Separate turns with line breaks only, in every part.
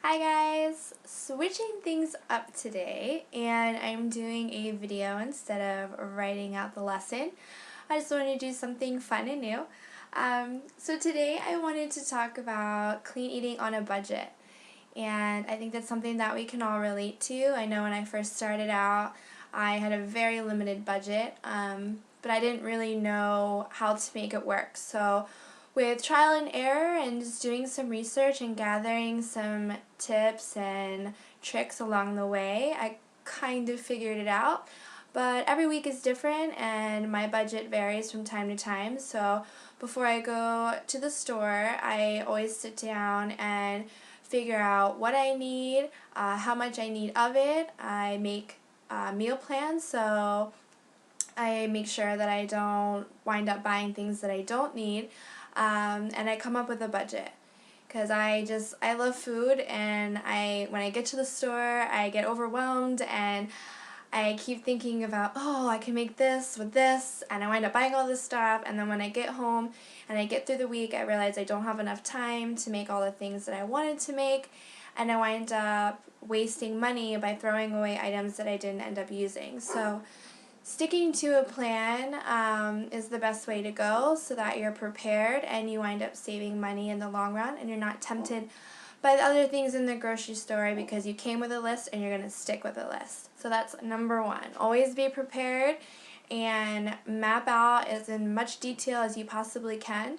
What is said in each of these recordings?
Hi guys! Switching things up today, and I'm doing a video instead of writing out the lesson. I just wanted to do something fun and new. So today I wanted to talk about clean eating on a budget. And I think that's something that we can all relate to. I know when I first started out, I had a very limited budget, but I didn't really know how to make it work. So with trial and error and just doing some research and gathering some tips and tricks along the way, I kind of figured it out. But every week is different and my budget varies from time to time. So before I go to the store, I always sit down and figure out what I need, how much I need of it. I make meal plans, so I make sure that I don't wind up buying things that I don't need, and I come up with a budget. Because I love food, and when I get to the store, I get overwhelmed, and I keep thinking about, oh, I can make this with this, and I wind up buying all this stuff, and then when I get home and I get through the week, I realize I don't have enough time to make all the things that I wanted to make, and I wind up wasting money by throwing away items that I didn't end up using. So sticking to a plan is the best way to go so that you're prepared and you wind up saving money in the long run and you're not tempted by the other things in the grocery store because you came with a list and you're going to stick with a list. So that's number one. Always be prepared and map out as in much detail as you possibly can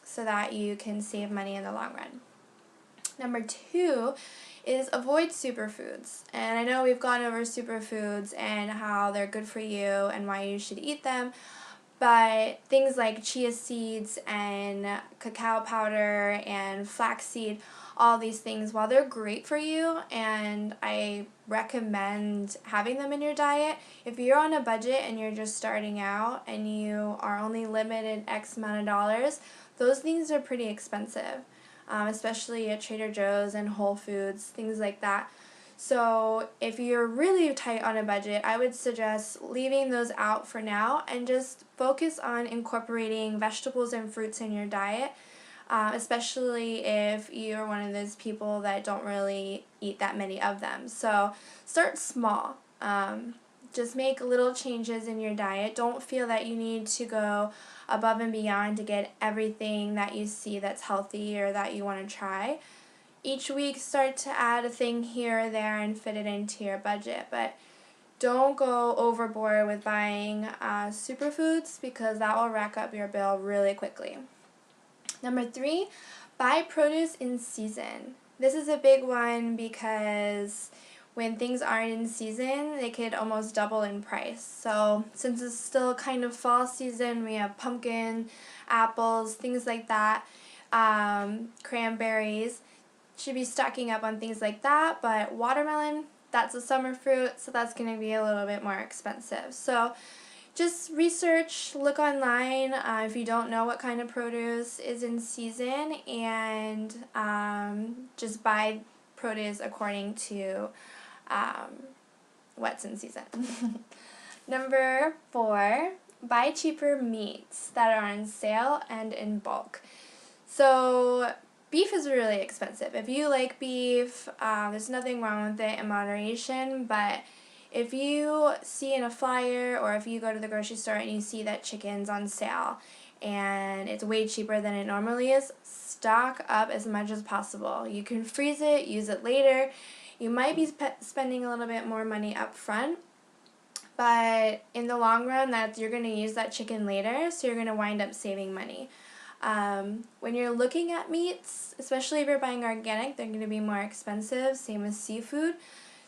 so that you can save money in the long run. Number two is avoid superfoods. And I know we've gone over superfoods and how they're good for you and why you should eat them, but things like chia seeds and cacao powder and flaxseed, all these things, while they're great for you and I recommend having them in your diet, if you're on a budget and you're just starting out and you are only limited X amount of dollars, those things are pretty expensive. Especially at Trader Joe's and Whole Foods, things like that. So if you're really tight on a budget, I would suggest leaving those out for now and just focus on incorporating vegetables and fruits in your diet, especially if you're one of those people that don't really eat that many of them. So start small. Just make little changes in your diet. Don't feel that you need to go above and beyond to get everything that you see that's healthy or that you want to try. Each week start to add a thing here or there and fit it into your budget, but don't go overboard with buying superfoods because that will rack up your bill really quickly. Number three, buy produce in season. This is a big one because when things aren't in season, they could almost double in price. So since it's still kind of fall season, we have pumpkin, apples, things like that, cranberries. Should be stocking up on things like that, but watermelon, that's a summer fruit, so that's going to be a little bit more expensive. So just research, look online if you don't know what kind of produce is in season, and just buy produce according to what's in season. Number four, buy cheaper meats that are on sale and in bulk. So beef is really expensive. If you like beef, there's nothing wrong with it in moderation, but if you see in a flyer or if you go to the grocery store and you see that chicken's on sale and it's way cheaper than it normally is, stock up as much as possible. You can freeze it, use it later. You might be spending a little bit more money up front, but in the long run, you're going to use that chicken later, so you're going to wind up saving money. When you're looking at meats, especially if you're buying organic, they're going to be more expensive, same with seafood.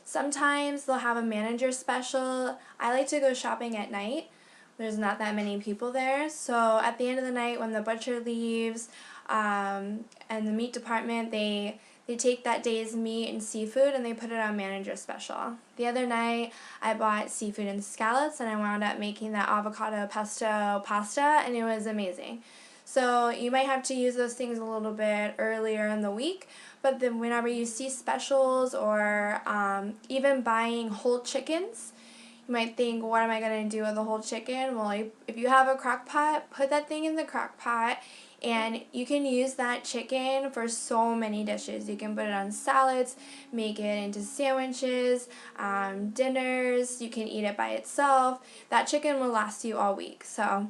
Sometimes they'll have a manager special. I like to go shopping at night. There's not that many people there, so at the end of the night when the butcher leaves and the meat department, they take that day's meat and seafood and they put it on manager special. The other night I bought seafood and scallops and I wound up making that avocado pesto pasta and it was amazing. So you might have to use those things a little bit earlier in the week, but then whenever you see specials or even buying whole chickens, you might think, what am I going to do with a whole chicken? Well, if you have a crock pot, put that thing in the crock pot And you can use that chicken for so many dishes. You can put it on salads, make it into sandwiches, dinners. You can eat it by itself. That chicken will last you all week. So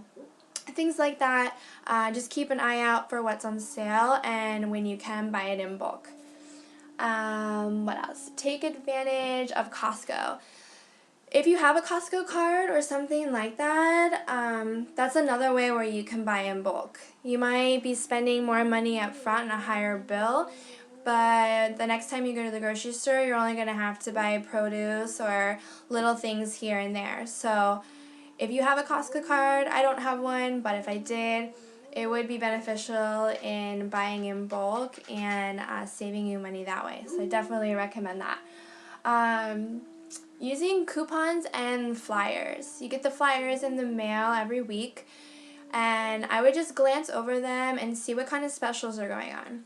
things like that. Just keep an eye out for what's on sale and when you can buy it in bulk. What else? Take advantage of Costco. If you have a Costco card or something like that, that's another way where you can buy in bulk. You might be spending more money up front and a higher bill, but the next time you go to the grocery store, you're only going to have to buy produce or little things here and there. So if you have a Costco card, I don't have one, but if I did, it would be beneficial in buying in bulk and saving you money that way. So I definitely recommend that. Using coupons and flyers. You get the flyers in the mail every week, and I would just glance over them and see what kind of specials are going on.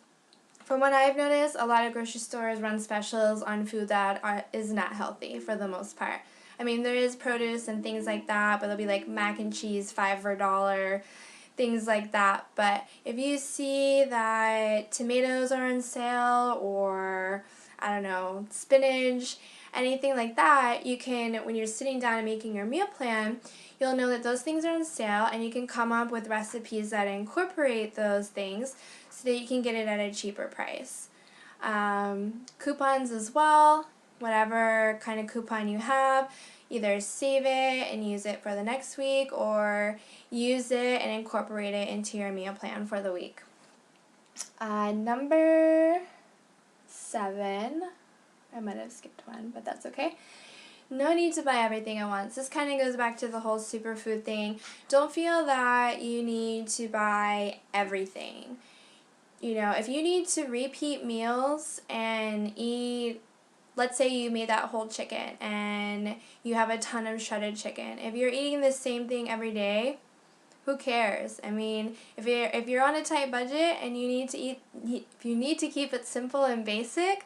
From what I've noticed, a lot of grocery stores run specials on food that is not healthy for the most part. I mean, there is produce and things like that, but there'll be like mac and cheese, 5 for $1, things like that. But if you see that tomatoes are on sale or, I don't know, spinach, anything like that, you can, when you're sitting down and making your meal plan, you'll know that those things are on sale, and you can come up with recipes that incorporate those things so that you can get it at a cheaper price. Coupons as well, whatever kind of coupon you have, either save it and use it for the next week, or use it and incorporate it into your meal plan for the week. Number 7, I might have skipped one, but that's okay. No need to buy everything at once. This kind of goes back to the whole superfood thing. Don't feel that you need to buy everything. You know, if you need to repeat meals and eat, let's say you made that whole chicken and you have a ton of shredded chicken. If you're eating the same thing every day, who cares? I mean, if you're on a tight budget and you need to keep it simple and basic,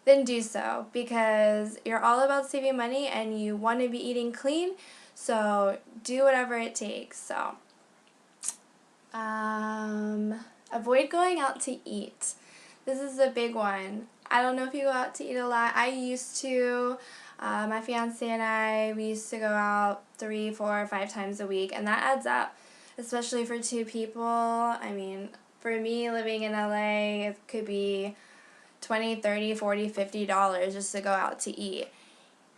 then do so, because you're all about saving money and you want to be eating clean, so do whatever it takes. So avoid going out to eat. This is a big one. I don't know if you go out to eat a lot. I used to. My fiance and I, we used to go out 3, 4, 5 times a week, and that adds up, especially for 2 people. I mean, for me, living in LA, it could be $20, $30, $40, $50 just to go out to eat.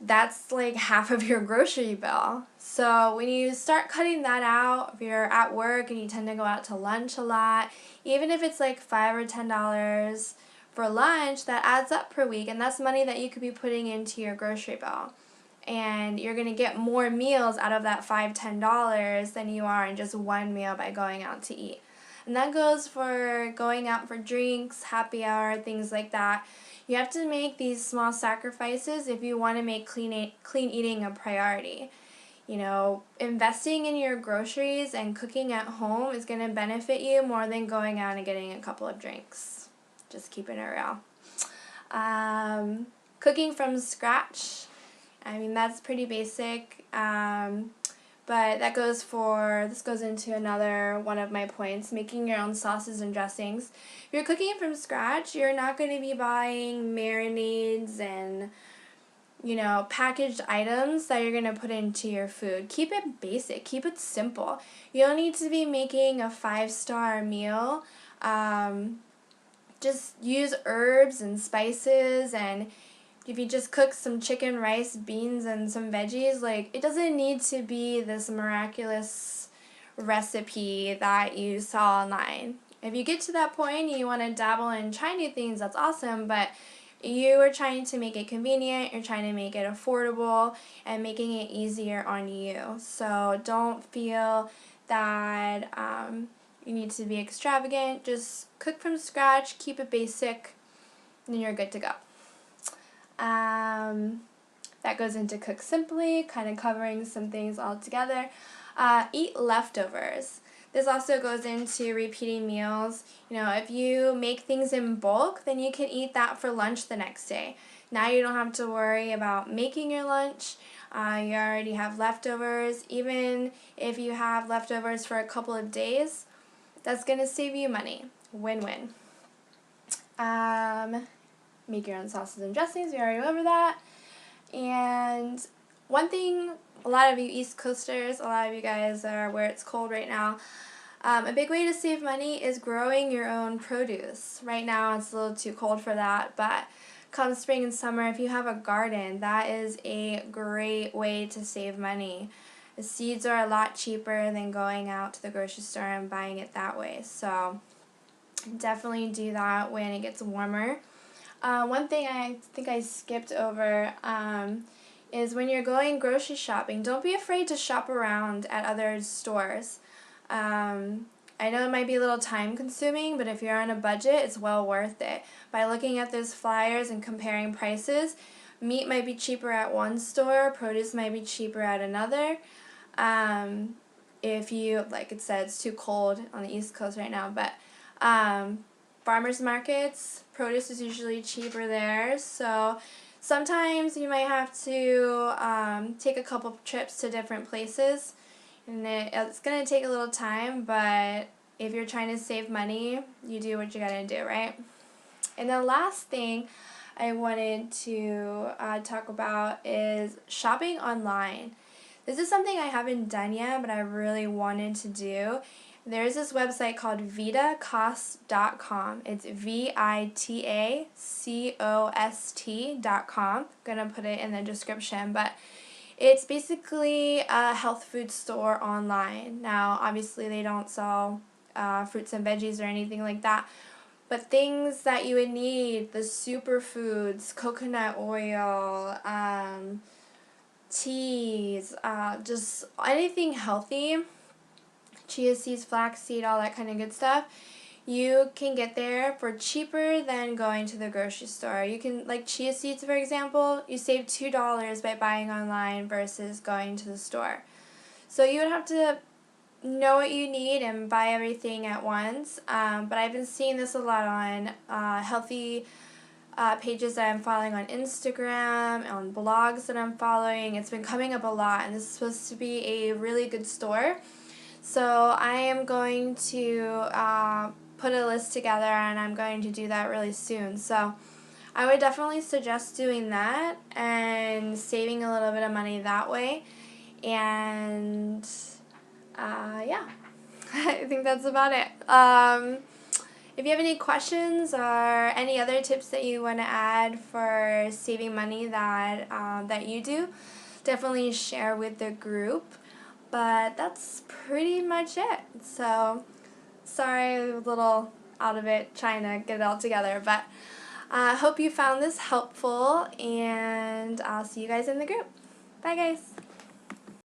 That's like half of your grocery bill. So when you start cutting that out, if you're at work and you tend to go out to lunch a lot, even if it's like $5 or $10 for lunch, that adds up per week, and that's money that you could be putting into your grocery bill. And you're going to get more meals out of that $5, $10 than you are in just one meal by going out to eat. And that goes for going out for drinks, happy hour, things like that. You have to make these small sacrifices if you want to make clean eating a priority. You know, investing in your groceries and cooking at home is going to benefit you more than going out and getting a couple of drinks. Just keeping it real. Cooking from scratch, I mean, that's pretty basic. But this goes into another one of my points, making your own sauces and dressings. If you're cooking from scratch, you're not going to be buying marinades and, you know, packaged items that you're going to put into your food. Keep it basic. Keep it simple. You don't need to be making a 5-star meal. Just use herbs and spices, and if you just cook some chicken, rice, beans, and some veggies, like, it doesn't need to be this miraculous recipe that you saw online. If you get to that point and you want to dabble and try new things, that's awesome, but you are trying to make it convenient, you're trying to make it affordable, and making it easier on you. So don't feel that you need to be extravagant. Just cook from scratch, keep it basic, and you're good to go. That goes into cook simply, kind of covering some things all together. Eat leftovers. This also goes into repeating meals. You know, if you make things in bulk, then you can eat that for lunch the next day. Now you don't have to worry about making your lunch. You already have leftovers. Even if you have leftovers for a couple of days, that's going to save you money. Win-win. Make your own sauces and dressings. We already went over that. And one thing, a lot of you East Coasters, a lot of you guys are where it's cold right now, a big way to save money is growing your own produce. Right now it's a little too cold for that, but come spring and summer, if you have a garden, that is a great way to save money. The seeds are a lot cheaper than going out to the grocery store and buying it that way. So definitely do that when it gets warmer. One thing I think I skipped over is when you're going grocery shopping, don't be afraid to shop around at other stores. I know it might be a little time consuming, but if you're on a budget, it's well worth it. By looking at those flyers and comparing prices, meat might be cheaper at one store, produce might be cheaper at another. If you, like it said, it's too cold on the East Coast right now, but farmers markets, produce is usually cheaper there, so sometimes you might have to take a couple trips to different places, and it's going to take a little time, but if you're trying to save money, you do what you got to do, right? And the last thing I wanted to talk about is shopping online. This is something I haven't done yet, but I really wanted to do. There's this website called VitaCost.com. It's VITACOST.com. I'm going to put it in the description, but it's basically a health food store online. Now, obviously, they don't sell fruits and veggies or anything like that, but things that you would need, the superfoods, coconut oil, teas, just anything healthy, chia seeds, flaxseed, all that kind of good stuff, you can get there for cheaper than going to the grocery store. You can, like chia seeds for example, you save $2 by buying online versus going to the store. So you would have to know what you need and buy everything at once, but I've been seeing this a lot on healthy pages that I'm following on Instagram, on blogs that I'm following. It's been coming up a lot, and this is supposed to be a really good store. So I am going to put a list together, and I'm going to do that really soon. So I would definitely suggest doing that and saving a little bit of money that way. And yeah, I think that's about it. If you have any questions or any other tips that you want to add for saving money that you do, definitely share with the group. But that's pretty much it. So, sorry, a little out of it trying to get it all together. But I hope you found this helpful, and I'll see you guys in the group. Bye, guys.